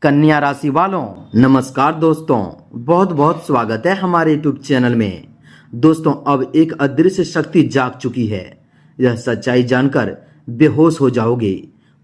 कन्या राशि वालों नमस्कार दोस्तों, बहुत बहुत स्वागत है हमारे यूट्यूब चैनल में। दोस्तों अब एक अदृश्य शक्ति जाग चुकी है। यह सच्चाई जानकर बेहोश हो जाओगे।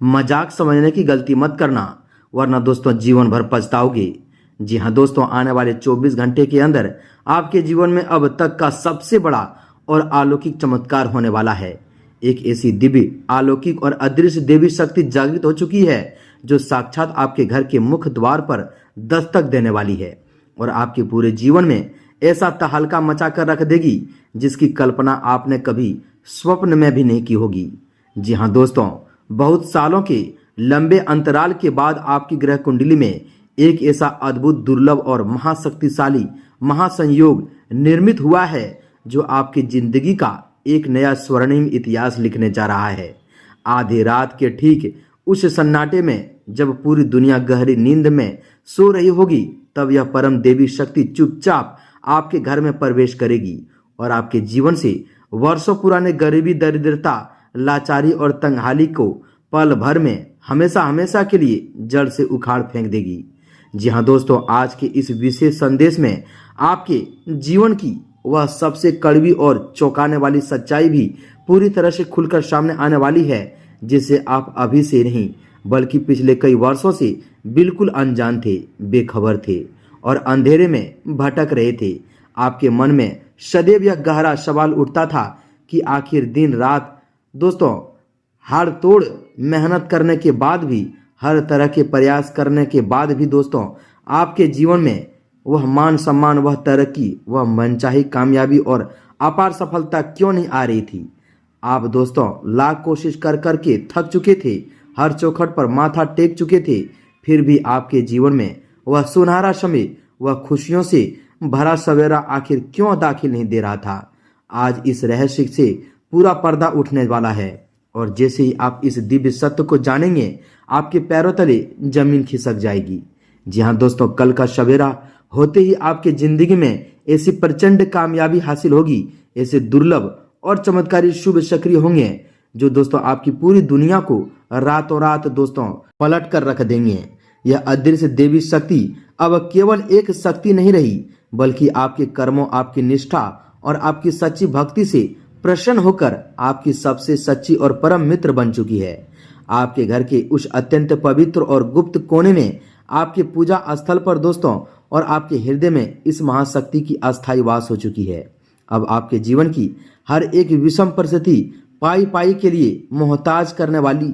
मजाक समझने की गलती मत करना, वरना दोस्तों जीवन भर पछताओगे। जी हाँ दोस्तों, आने वाले 24 घंटे के अंदर आपके जीवन में अब तक का सबसे बड़ा और अलौकिक चमत्कार होने वाला है। एक ऐसी दिव्य, अलौकिक और अदृश्य देवी शक्ति जागृत हो चुकी है जो साक्षात आपके घर के मुख्य द्वार पर दस्तक देने वाली है और आपके पूरे जीवन में ऐसा तहलका मचा कर रख देगी जिसकी कल्पना आपने कभी स्वप्न में भी नहीं की होगी। जी हाँ दोस्तों, बहुत सालों के लंबे अंतराल के बाद आपकी ग्रह कुंडली में एक ऐसा अद्भुत, दुर्लभ और महाशक्तिशाली महासंयोग निर्मित हुआ है जो आपकी जिंदगी का एक नया स्वर्णिम इतिहास लिखने जा रहा है। आधी रात के ठीक उस सन्नाटे में जब पूरी दुनिया गहरी नींद में सो रही होगी, तब यह परम देवी शक्ति चुपचाप आपके घर में प्रवेश करेगी और आपके जीवन से वर्षों पुराने गरीबी, दरिद्रता, लाचारी और तंगहाली को पल भर में हमेशा हमेशा के लिए जड़ से उखाड़ फेंक देगी। जी हाँ दोस्तों, आज के इस विशेष संदेश में आपके जीवन की वह सबसे कड़वी और चौंकाने वाली सच्चाई भी पूरी तरह से खुलकर सामने आने वाली है, जिसे आप अभी से नहीं बल्कि पिछले कई वर्षों से बिल्कुल अनजान थे, बेखबर थे और अंधेरे में भटक रहे थे। आपके मन में सदैव यह गहरा सवाल उठता था कि आखिर दिन रात दोस्तों हाड़ तोड़ मेहनत करने के बाद भी, हर तरह के प्रयास करने के बाद भी दोस्तों आपके जीवन में वह मान सम्मान, वह तरक्की, वह मनचाही कामयाबी और अपार सफलता क्यों नहीं आ रही थी। आप दोस्तों लाख कोशिश कर करके थक चुके थे, हर चौखट पर माथा टेक चुके थे, फिर भी आपके जीवन में वह सुनहरा समय, वह खुशियों से भरा सवेरा आखिर क्यों दाखिल नहीं दे रहा था। आज इस रहस्य से पूरा पर्दा उठने वाला है और जैसे ही आप इस दिव्य सत्य को जानेंगे, आपके पैरों तले जमीन खिसक जाएगी। जी हाँ दोस्तों, कल का सवेरा होते ही आपके जिंदगी में ऐसी प्रचंड कामयाबी हासिल होगी, ऐसे दुर्लभ और चमत्कारी शुभ सक्रिय होंगे जो दोस्तों आपकी पूरी दुनिया को रातों रात दोस्तों पलट कर रख देंगे। यह अदृश्य देवी शक्ति अब केवल एक शक्ति नहीं रही, बल्कि आपके कर्मों, आपकी निष्ठा और आपकी सच्ची भक्ति से प्रसन्न होकर आपकी सबसे सच्ची और परम मित्र बन चुकी है। आपके घर के उस अत्यंत पवित्र और गुप्त कोने में, आपके पूजा स्थल पर दोस्तों और आपके हृदय में इस महाशक्ति की अस्थायी वास हो चुकी है। अब आपके जीवन की हर एक विषम परिस्थिति, पाई पाई के लिए मोहताज करने वाली,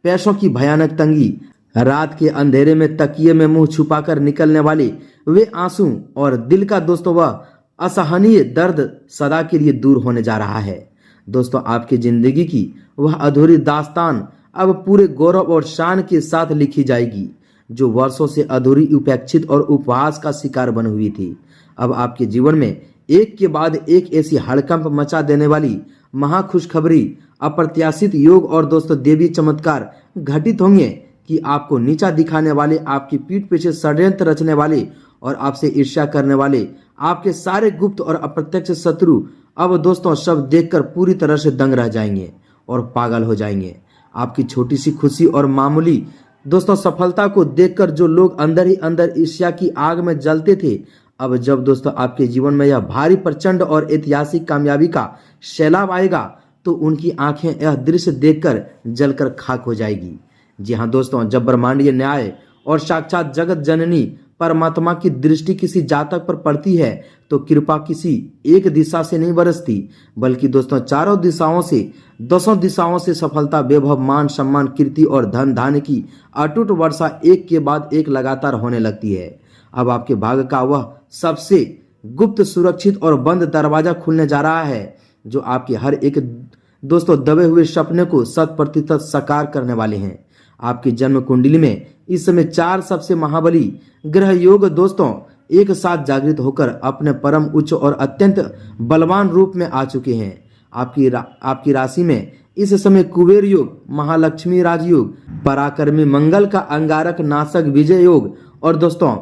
पैसों की भयानक तंगी, रात के अंधेरे में तकिए में मुंह छुपाकर निकलने वाले वे आंसू और दिल का दोस्तों वह असहनीय दर्द सदा के लिए दूर होने जा रहा है। दोस्तों आपकी जिंदगी की वह अधूरी दास्तान अब पूरे गौरव और शान के साथ लिखी जाएगी, जो वर्षों से अधूरी, उपेक्षित और उपहास का शिकार बनी हुई थी। अब आपके जीवन में एक के बाद एक ऐसी हड़कंप मचा देने वाली महाखुशखबरी, अप्रत्याशित योग और दोस्तों देवी चमत्कार घटित होंगे कि आपको नीचा दिखाने वाले, आपकी पीठ पीछे षड्यंत्र रचने वाले और आपसे ईर्ष्या करने वाले, आपके सारे गुप्त और अप्रत्यक्ष शत्रु अब दोस्तों सब देखकर पूरी तरह से दंग रह जाएंगे और पागल हो जाएंगे। आपकी छोटी सी खुशी और मामूली दोस्तों सफलता को देखकर जो लोग अंदर ही अंदर ईर्ष्या की आग में जलते थे, अब जब दोस्तों आपके जीवन में यह भारी, प्रचंड और ऐतिहासिक कामयाबी का सैलाब आएगा, तो उनकी आंखें यह दृश्य देखकर जलकर खाक हो जाएगी। जी हाँ दोस्तों, जब ब्रह्मांडीय न्याय और साक्षात जगत जननी परमात्मा की दृष्टि किसी जातक पर पड़ती है, तो कृपा किसी एक दिशा से नहीं बरसती, बल्कि दोस्तों चारों दिशाओं से, 10 दिशाओं से सफलता, वैभव, मान सम्मान, कीर्ति और धन धान्य की अटूट वर्षा एक के बाद एक लगातार होने लगती है। अब आपके भाग्य का वह सबसे गुप्त, सुरक्षित और बंद दरवाजा खुलने जा रहा है, जो आपके हर एक दोस्तों दबे हुए सपने को 100% साकार करने वाले हैं। आपकी जन्म कुंडली में इस समय 4 सबसे महाबली ग्रह योग दोस्तों एक साथ जागृत होकर अपने परम उच्च और अत्यंत बलवान रूप में आ चुके हैं। आपकी राशि में इस समय कुबेर योग, महालक्ष्मी राजयोग, पराक्रमी मंगल का अंगारक नाशक विजय योग और दोस्तों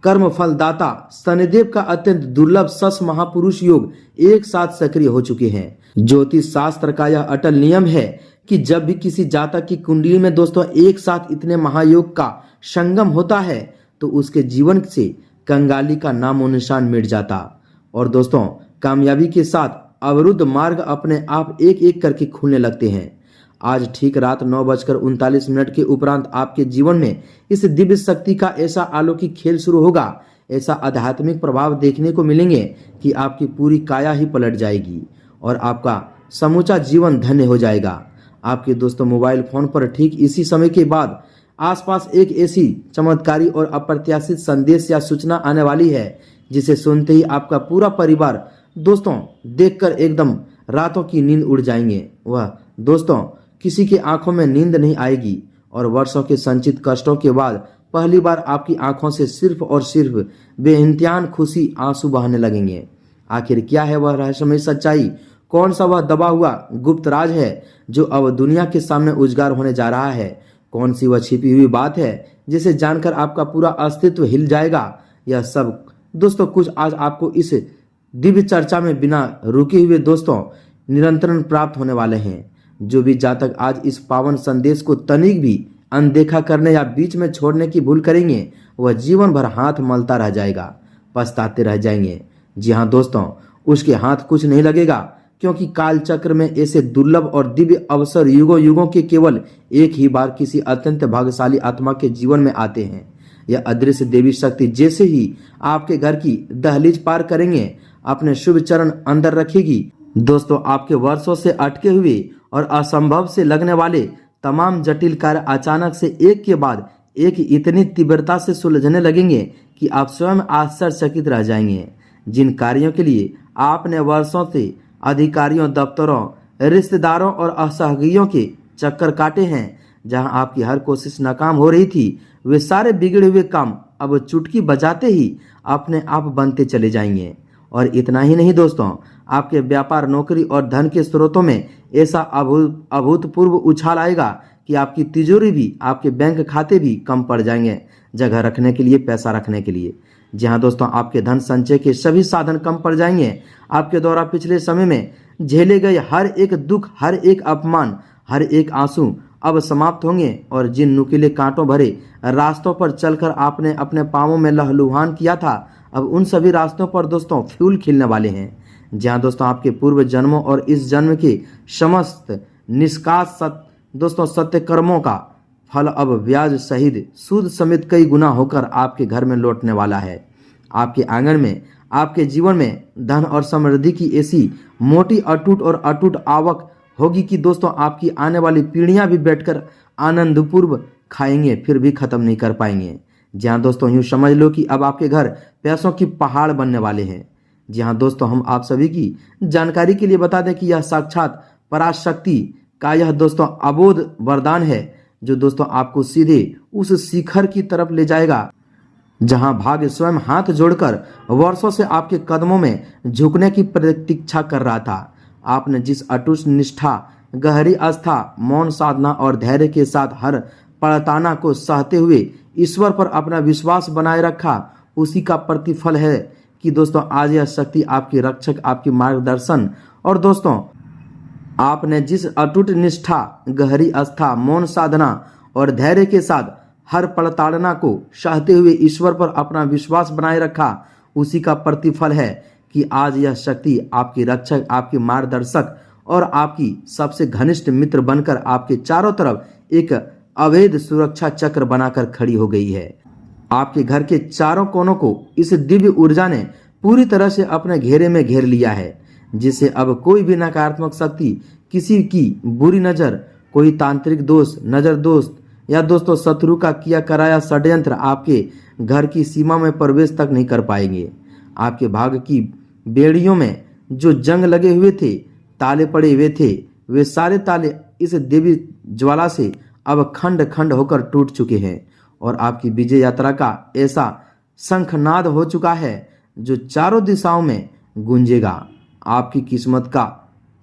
कर्म फलदाता शनिदेव का अत्यंत दुर्लभ सस महापुरुष योग एक साथ सक्रिय हो चुके हैं। ज्योतिष शास्त्र का यह अटल नियम है कि जब भी किसी जातक की कुंडली में दोस्तों एक साथ इतने महायोग का संगम होता है तो उसके जीवन से कंगाली का नामो निशान मिट जाता और दोस्तों कामयाबी के साथ अवरुद्ध मार्ग अपने आप एक एक करके खुलने लगते हैं। आज ठीक रात 9:39 के उपरांत आपके जीवन में इस दिव्य शक्ति का ऐसा अलौकिक खेल शुरू होगा, ऐसा आध्यात्मिक प्रभाव देखने को मिलेंगे कि आपकी पूरी काया ही पलट जाएगी और आपका समूचा जीवन धन्य हो जाएगा। आपके दोस्तों मोबाइल फोन पर ठीक इसी समय के बाद आसपास एक ऐसी चमत्कारी और अप्रत्याशित संदेश या सूचना आने वाली है जिसे सुनते ही आपका पूरा परिवार दोस्तों देखकर एकदम रातों की नींद उड़ जाएंगे। वह दोस्तों किसी की आंखों में नींद नहीं आएगी और वर्षों के संचित कष्टों के बाद पहली बार आपकी आंखों से सिर्फ और सिर्फ बेइंतहा खुशी आंसू बहने लगेंगे। आखिर क्या है वह रहस्यमय सच्चाई? कौन सा वह दबा हुआ गुप्त राज है जो अब दुनिया के सामने उजागर होने जा रहा है? कौन सी वह छिपी हुई बात है जिसे जानकर आपका पूरा अस्तित्व हिल जाएगा? यह सब दोस्तों कुछ आज आपको इस दिव्य चर्चा में बिना रुके हुए दोस्तों निरंतर प्राप्त होने वाले हैं। जो भी जातक आज इस पावन संदेश को तनिक भी अनदेखा करने या बीच में छोड़ने की भूल करेंगे वह जीवन भर हाथ मलता रह जाएगा, पछताते रह जाएंगे। जी हाँ दोस्तों, उसके हाथ कुछ नहीं लगेगा क्योंकि काल चक्र में ऐसे दुर्लभ और दिव्य अवसर युगों युगों के केवल एक ही बार किसी अत्यंत भाग्यशाली आत्मा के जीवन में आते हैं। यह अदृश्य देवी शक्ति जैसे ही आपके घर की दहलीज पार करेंगे अपने शुभ चरण अंदर रखेगी दोस्तों, आपके वर्षों से अटके हुए और असंभव से लगने वाले तमाम जटिल कार्य अचानक से एक के बाद एक इतनी तीव्रता से सुलझने लगेंगे कि आप स्वयं आश्चर्यचकित रह जाएंगे। जिन कार्यों के लिए आपने वर्षों से अधिकारियों, दफ्तरों, रिश्तेदारों और असहयोगियों के चक्कर काटे हैं, जहां आपकी हर कोशिश नाकाम हो रही थी, वे सारे बिगड़े हुए काम अब चुटकी बजाते ही अपने आप बनते चले जाएंगे। और इतना ही नहीं दोस्तों, आपके व्यापार, नौकरी और धन के स्रोतों में ऐसा अभूतपूर्व उछाल आएगा कि आपकी तिजोरी भी, आपके बैंक खाते भी कम पड़ जाएंगे जगह रखने के लिए, पैसा रखने के लिए। जी हाँ दोस्तों, आपके धन संचय के सभी साधन कम पड़ जाएंगे। आपके द्वारा पिछले समय में झेले गए हर एक दुख, हर एक अपमान, हर एक आंसू अब समाप्त होंगे और जिन नुकीले कांटों भरे रास्तों पर चलकर आपने अपने पांवों में लहलुहान किया था, अब उन सभी रास्तों पर दोस्तों फूल खिलने वाले हैं। जहां दोस्तों आपके पूर्व जन्मों और इस जन्म के समस्त निष्कास दोस्तों सत्य कर्मों का फल अब ब्याज सहित सूद समेत कई गुना होकर आपके घर में लौटने वाला है। आपके आंगन में, आपके जीवन में धन और समृद्धि की ऐसी मोटी, अटूट और अटूट आवक होगी कि दोस्तों आपकी आने वाली पीढ़ियां भी बैठकर आनंदपूर्व खाएंगे फिर भी खत्म नहीं कर पाएंगे। जहां दोस्तों यूं समझ लो कि अब आपके घर पैसों की पहाड़ बनने वाले हैं। जी हाँ दोस्तों, हम आप सभी की जानकारी के लिए बता दें कि यह साक्षात पराशक्ति का यह दोस्तों अबोध वरदान है जो दोस्तों आपको सीधे उस शिखर की तरफ ले जाएगा जहां भाग्य स्वयं हाथ जोड़कर वर्षों से आपके कदमों में झुकने की प्रतीक्षा कर रहा था। आपने जिस अटूट निष्ठा, गहरी आस्था, मौन साधना और धैर्य के साथ हर पड़ताना को सहते हुए ईश्वर पर अपना विश्वास बनाए रखा, उसी का प्रतिफल है कि दोस्तों आज यह शक्ति आपकी रक्षक, आपकी मार्गदर्शन और दोस्तों आपने जिस अटूट निष्ठा, गहरी आस्था, मौन साधना और धैर्य के साथ हर पड़ताड़ना को सहते हुए ईश्वर पर अपना विश्वास बनाए रखा, उसी का प्रतिफल है कि आज यह शक्ति आपकी रक्षक, आपकी मार्गदर्शक और आपकी सबसे घनिष्ठ मित्र बनकर आपके चारों तरफ एक अवैध सुरक्षा चक्र बनाकर खड़ी हो गई है। आपके घर के चारों कोनों को इस दिव्य ऊर्जा ने पूरी तरह से अपने घेरे में घेर लिया है, जिससे अब कोई भी नकारात्मक शक्ति, किसी की बुरी नजर, कोई तांत्रिक दोष, नजर दोस्त या दोस्तों शत्रु का किया कराया षड्यंत्र आपके घर की सीमा में प्रवेश तक नहीं कर पाएंगे। आपके भाग्य की बेड़ियों में जो जंग लगे हुए थे, ताले पड़े हुए थे, वे सारे ताले इस देवी ज्वाला से अब खंड खंड होकर टूट चुके हैं और आपकी विजय यात्रा का ऐसा शंखनाद हो चुका है जो चारों दिशाओं में गूंजेगा। आपकी किस्मत का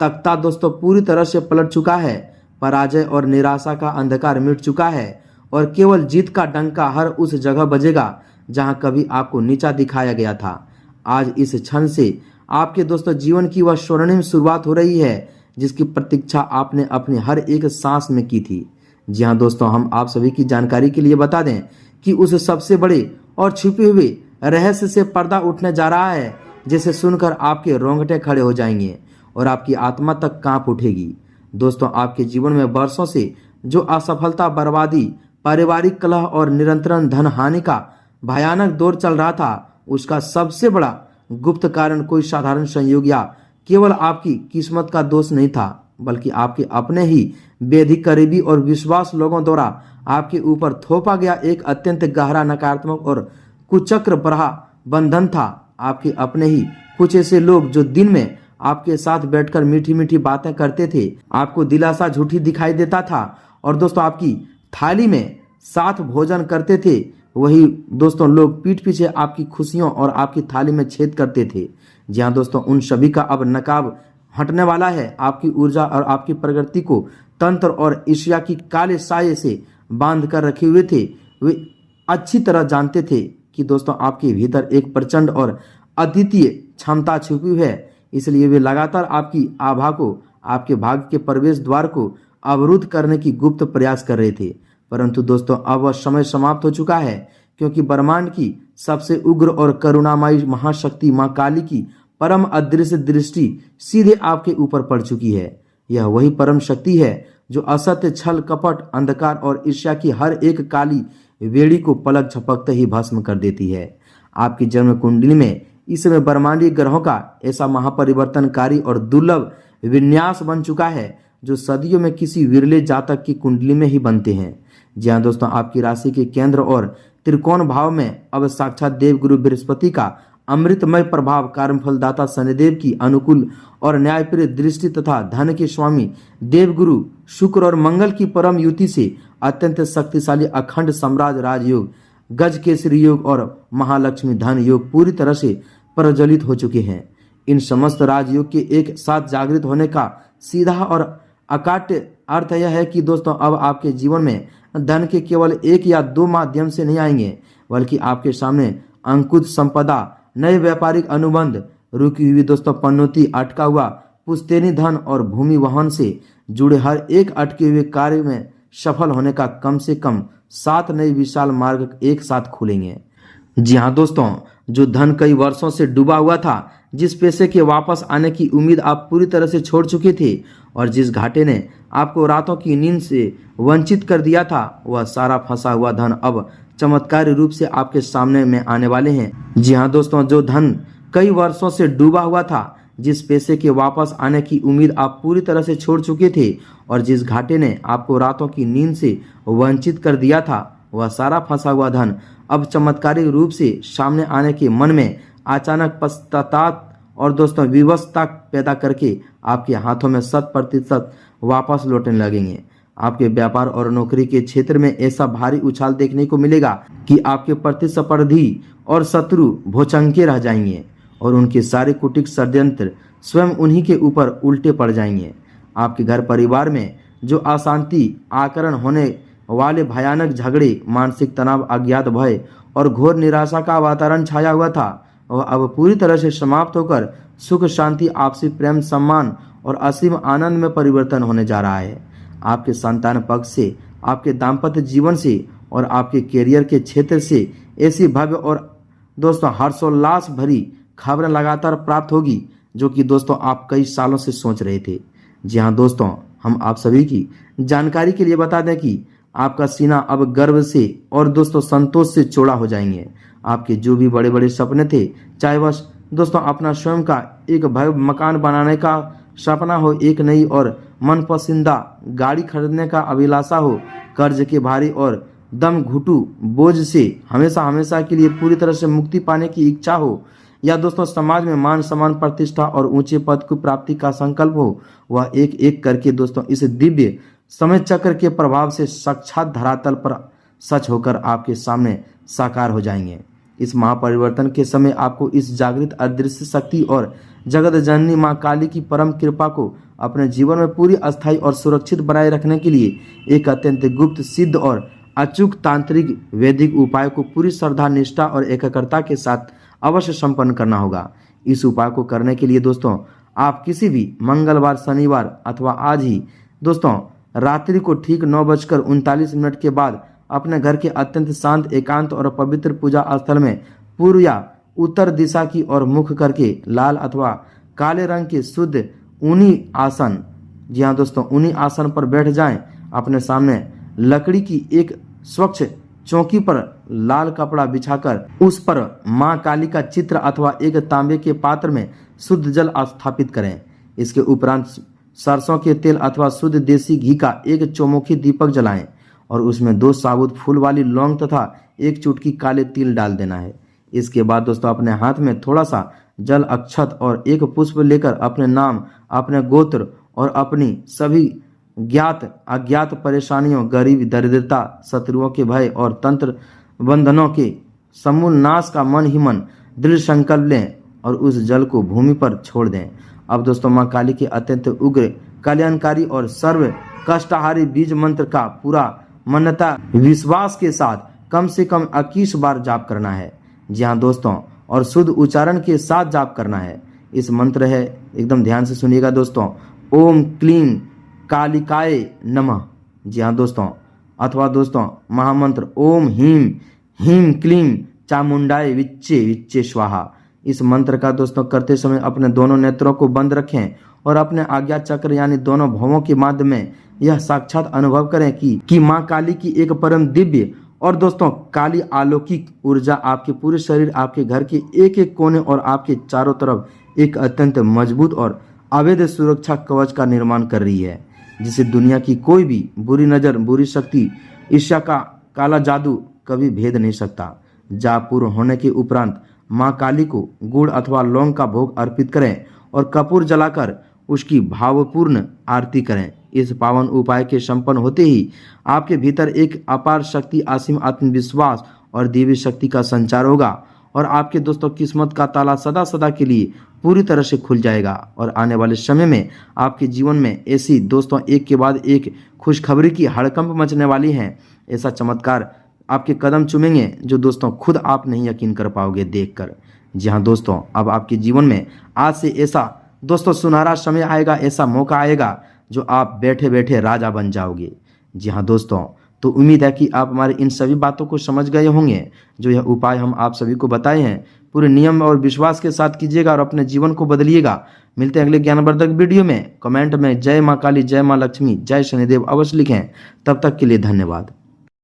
तख्ता दोस्तों पूरी तरह से पलट चुका है। पराजय और निराशा का अंधकार मिट चुका है और केवल जीत का डंका हर उस जगह बजेगा जहां कभी आपको नीचा दिखाया गया था। आज इस क्षण से आपके दोस्तों जीवन की वह स्वर्णिम शुरुआत हो रही है जिसकी प्रतीक्षा आपने अपनी हर एक सांस में की थी। जी हाँ दोस्तों, हम आप सभी की जानकारी के लिए बता दें कि उस सबसे बड़े और छुपे हुए रहस्य से पर्दा उठने जा रहा है, जिसे सुनकर आपके रोंगटे खड़े हो जाएंगे और आपकी आत्मा तक कांप उठेगी। दोस्तों, आपके जीवन में वर्षों से जो असफलता, बर्बादी, पारिवारिक कलह और निरंतर धन हानि का भयानक दौर चल रहा था, उसका सबसे बड़ा गुप्त कारण कोई साधारण संयोग या केवल आपकी किस्मत का दोष नहीं था, बल्कि आपके अपने ही बेहद करीबी और विश्वास लोगों द्वारा आपके ऊपर थोपा गया एक अत्यंत गहरा, नकारात्मक और कुचक्र भरा बंधन था। आपके अपने ही कुछ ऐसे लोग जो दिन में आपके साथ बैठकर मीठी मीठी बातें करते थे, आपको दिलासा झूठी दिखाई देता था और दोस्तों आपकी थाली में साथ भोजन करते थे, वही दोस्तों लोग पीठ पीछे आपकी खुशियों और आपकी थाली में छेद करते थे। जी हाँ दोस्तों, उन सभी का अब नकाब हटने वाला है। आपकी ऊर्जा और आपकी प्रगति को तंत्र और ईर्ष्या की काले साये से बांध कर रखे हुए थे। वे अच्छी तरह जानते थे कि दोस्तों आपके भीतर एक प्रचंड और अद्वितीय क्षमता छुपी हुई है, इसलिए वे लगातार आपकी आभा को, आपके भाग्य के प्रवेश द्वार को अवरुद्ध करने की गुप्त प्रयास कर रहे थे। परंतु दोस्तों अब वह समय समाप्त हो चुका है, क्योंकि ब्रह्मांड की सबसे उग्र और करुणामयी महाशक्ति मां काली की परम अदृश्य दृष्टि सीधे आपके ऊपर पड़ चुकी है। यह वही परम शक्ति है जो असत्य, छल, कपट, अंधकार और ईर्ष्या की हर एक काली वेड़ी को पलक झपकते ही भस्म कर देती है। आपकी जन्म कुंडली में इस समय ब्रह्मांडीय ग्रहों का ऐसा महापरिवर्तनकारी और दुर्लभ विन्यास बन चुका है, जो सदियों में किसी विरले जातक की कुंडली में ही बनते हैं। जी हाँ दोस्तों, आपकी राशि के केंद्र और त्रिकोण भाव में अब साक्षात देवगुरु बृहस्पति का अमृतमय प्रभाव, कर्मफलदाता शनिदेव की अनुकूल और न्यायप्रिय दृष्टि तथा धन के स्वामी देवगुरु शुक्र और मंगल की परम युति से अत्यंत शक्तिशाली अखंड सम्राट राजयोग, गज केसरी योग और महालक्ष्मी धन योग पूरी तरह से प्रज्वलित हो चुके हैं। इन समस्त राजयोग के एक साथ जागृत होने का सीधा और अकाट्य अर्थ यह है कि दोस्तों अब आपके जीवन में धन के केवल एक या दो माध्यम से नहीं आएंगे, बल्कि आपके सामने अंकुश संपदा, नए व्यापारिक अनुबंध, रुकी हुई दोस्तों पन्नौती, अटका हुआ पुश्तैनी धन और भूमि वहन से जुड़े हर एक अटके हुए कार्य में सफल होने का कम से कम 7 नए विशाल मार्ग एक साथ खुलेंगे। जी हाँ दोस्तों, जो धन कई वर्षों से डूबा हुआ था, जिस पैसे के वापस आने की उम्मीद आप पूरी तरह से छोड़ चुके थे और जिस घाटे ने आपको रातों की नींद से वंचित कर दिया था, वह सारा फंसा हुआ धन अब चमत्कारी रूप से आपके सामने में आने वाले हैं। जी हाँ दोस्तों, जो धन कई वर्षों से डूबा हुआ था, जिस पैसे के वापस आने की उम्मीद आप पूरी तरह से छोड़ चुके थे और जिस घाटे ने आपको रातों की नींद से वंचित कर दिया था, वह सारा फंसा हुआ धन अब चमत्कारी रूप से सामने आने के मन में अचानक पश्चाताप और दोस्तों विवशता पैदा करके आपके हाथों में 100% वापस लौटने लगेंगे। आपके व्यापार और नौकरी के क्षेत्र में ऐसा भारी उछाल देखने को मिलेगा कि आपके प्रतिस्पर्धी और शत्रु भौचंके रह जाएंगे और उनके सारे कुटिल षड्यंत्र स्वयं उन्हीं के ऊपर उल्टे पड़ जाएंगे। आपके घर परिवार में जो अशांति, आकरण होने वाले भयानक झगड़े, मानसिक तनाव, अज्ञात भय और घोर निराशा का वातावरण छाया हुआ था, वह अब पूरी तरह से समाप्त होकर सुख, शांति, आपसी प्रेम, सम्मान और असीम आनंद में परिवर्तन होने जा रहा है। आपके संतान पक्ष से, आपके दाम्पत्य जीवन से और आपके कैरियर के क्षेत्र से ऐसी भव्य और दोस्तों हर्षोल्लास भरी खबरें लगातार प्राप्त होगी, जो कि दोस्तों आप कई सालों से सोच रहे थे। जी हाँ दोस्तों, हम आप सभी की जानकारी के लिए बता दें कि आपका सीना अब गर्व से और दोस्तों संतोष से चौड़ा हो जाएंगे। आपके जो भी बड़े बड़े सपने थे, चाहे वह दोस्तों अपना स्वयं का एक भव्य मकान बनाने का सपना हो, एक नई और मनपसंदा गाड़ी खरीदने का अभिलाषा हो, कर्ज के भारी और दम घुटू बोझ से हमेशा हमेशा के लिए पूरी तरह से मुक्ति पाने की इच्छा हो, या दोस्तों समाज में मान सम्मान, प्रतिष्ठा और ऊंचे पद की प्राप्ति का संकल्प हो, वह एक एक करके दोस्तों इस दिव्य समय चक्र के प्रभाव से साक्षात धरातल पर सच होकर आपके सामने साकार हो जाएंगे। इस महापरिवर्तन के समय आपको इस जागृत अदृश्य शक्ति और जगत जननी मां काली की परम कृपा को अपने जीवन में पूरी अस्थायी और सुरक्षित बनाए रखने के लिए एक अत्यंत गुप्त, सिद्ध और अचूक तांत्रिक वैदिक उपाय को पूरी श्रद्धा, निष्ठा और एकाग्रता के साथ अवश्य संपन्न करना होगा। इस उपाय को करने के लिए दोस्तों आप किसी भी मंगलवार, शनिवार अथवा आज ही दोस्तों रात्रि को ठीक 9:39 के बाद अपने घर के अत्यंत शांत, एकांत और पवित्र पूजा स्थल में पूर्व या उत्तर दिशा की ओर मुख करके लाल अथवा काले रंग के शुद्ध ऊनी आसन, जी हाँ दोस्तों, ऊनी आसन पर बैठ जाएं। अपने सामने लकड़ी की एक स्वच्छ चौकी पर लाल कपड़ा बिछाकर उस पर मां काली का चित्र अथवा एक तांबे के पात्र में शुद्ध जल स्थापित करें। इसके उपरांत सरसों के तेल अथवा शुद्ध देसी घी का एक चौमुखी दीपक जलाएं और उसमें 2 साबुत फूल वाली लौंग तथा 1 चुटकी काले तिल डाल देना है। इसके बाद दोस्तों अपने हाथ में थोड़ा सा जल, अक्षत और 1 पुष्प लेकर अपने नाम, अपने गोत्र और अपनी सभी ज्ञात अज्ञात परेशानियों, गरीब, दरिद्रता, शत्रुओं के भय और तंत्र बंधनों के समूल नाश का मन ही मन दृढ़ संकल्प लें और उस जल को भूमि पर छोड़ दें। अब दोस्तों मां काली के अत्यंत उग्र, कल्याणकारी और सर्व कष्टहारी बीज मंत्र का पूरा मान्यता विश्वास के साथ कम से कम 21 बार जाप करना है। जी हाँ दोस्तों, और शुद्ध उच्चारण के साथ जाप करना है। इस मंत्र है, एकदम ध्यान से सुनिएगा दोस्तों, ओम क्लीं कालिकाय नमः। जी हाँ दोस्तों, अथवा दोस्तों महामंत्र ओम ह्रीं ह्रीं क्लीं चामुंडाय विच्चे विच्चे स्वाहा। इस मंत्र का दोस्तों करते समय अपने दोनों नेत्रों को बंद रखें और अपने आज्ञा चक्र यानी दोनों भवों के माध्यम में यह साक्षात अनुभव करें कि मां काली की एक परम दिव्य और दोस्तों काली अलौकिक ऊर्जा आपके पूरे शरीर, आपके घर के एक एक कोने और आपके चारों तरफ एक अत्यंत मजबूत और अवैध सुरक्षा कवच का निर्माण कर रही है, जिसे दुनिया की कोई भी बुरी नजर, बुरी शक्ति, ईर्ष्या का काला जादू कभी भेद नहीं सकता। जाप पूर्ण होने के उपरांत मां काली को गुड़ अथवा लौंग का भोग अर्पित करें और कपूर जलाकर उसकी भावपूर्ण आरती करें। इस पावन उपाय के संपन्न होते ही आपके भीतर एक अपार शक्ति, असीम आत्मविश्वास और देवी शक्ति का संचार होगा और आपके दोस्तों किस्मत का ताला सदा सदा के लिए पूरी तरह से खुल जाएगा और आने वाले समय में आपके जीवन में ऐसी दोस्तों एक के बाद एक खुशखबरी की हड़कंप मचने वाली है। ऐसा चमत्कार आपके कदम चूमेंगे जो दोस्तों खुद आप नहीं यकीन कर पाओगे देखकर। जी हाँ दोस्तों, अब आपके जीवन में आज से ऐसा दोस्तों सुनहरा समय आएगा, ऐसा मौका आएगा जो आप बैठे बैठे राजा बन जाओगे। जी हाँ दोस्तों, तो उम्मीद है कि आप हमारी इन सभी बातों को समझ गए होंगे। जो यह उपाय हम आप सभी को बताए हैं पूरे नियम और विश्वास के साथ कीजिएगा और अपने जीवन को बदलिएगा। मिलते हैं अगले ज्ञानवर्धक वीडियो में। कमेंट में जय मां काली, जय मां लक्ष्मी, जय शनिदेव अवश्य लिखें। तब तक के लिए धन्यवाद।